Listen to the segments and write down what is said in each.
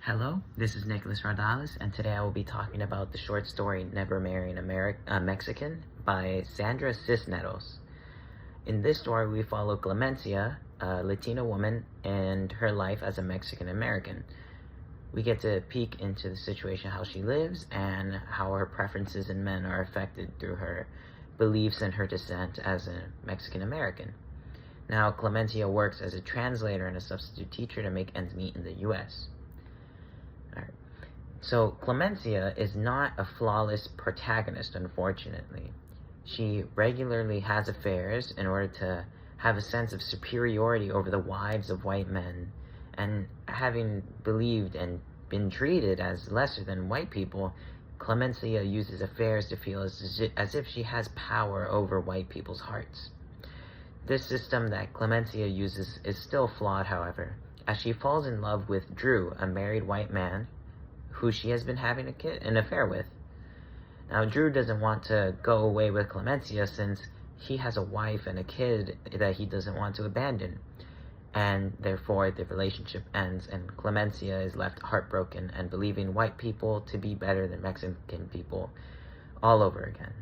Hello, this is Nicholas Radalis, and today I will be talking about the short story Never Marry a Mexican by Sandra Cisneros. In this story, we follow Clemencia, a Latina woman, and her life as a Mexican American. We get to peek into the situation, how she lives, and how her preferences in men are affected through her beliefs and her descent as a Mexican American. Now, Clemencia works as a translator and a substitute teacher to make ends meet in the U.S. Alright. So Clemencia is not a flawless protagonist, unfortunately. She regularly has affairs in order to have a sense of superiority over the wives of white men, and having believed and been treated as lesser than white people, Clemencia uses affairs to feel as if she has power over white people's hearts. This system that Clemencia uses is still flawed, however, as she falls in love with Drew, a married white man who she has been having an affair with. Now, Drew doesn't want to go away with Clemencia since he has a wife and a kid that he doesn't want to abandon, and therefore the relationship ends and Clemencia is left heartbroken and believing white people to be better than Mexican people all over again.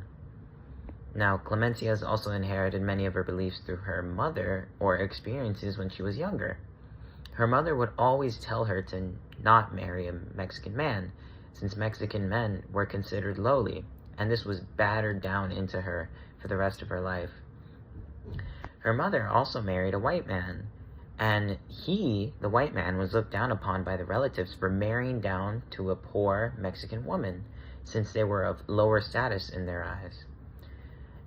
Now, Clemencia has also inherited many of her beliefs through her mother or experiences when she was younger. Her mother would always tell her to not marry a Mexican man, since Mexican men were considered lowly, and this was battered down into her for the rest of her life. Her mother also married a white man, and he, the white man, was looked down upon by the relatives for marrying down to a poor Mexican woman, since they were of lower status in their eyes.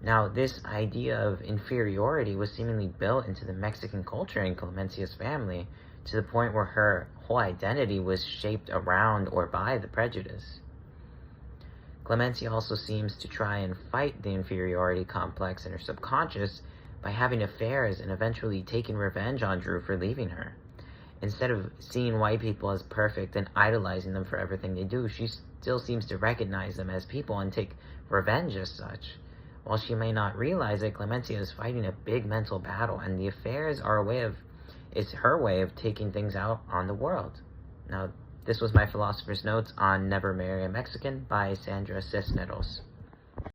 Now, this idea of inferiority was seemingly built into the Mexican culture in Clemencia's family, to the point where her whole identity was shaped around or by the prejudice. Clemencia also seems to try and fight the inferiority complex in her subconscious by having affairs and eventually taking revenge on Drew for leaving her. Instead of seeing white people as perfect and idolizing them for everything they do, she still seems to recognize them as people and take revenge as such. While she may not realize it, Clemencia is fighting a big mental battle, and the affairs are is her way of taking things out on the world. Now, this was my Philosopher's Notes on Never Marry a Mexican by Sandra Cisneros.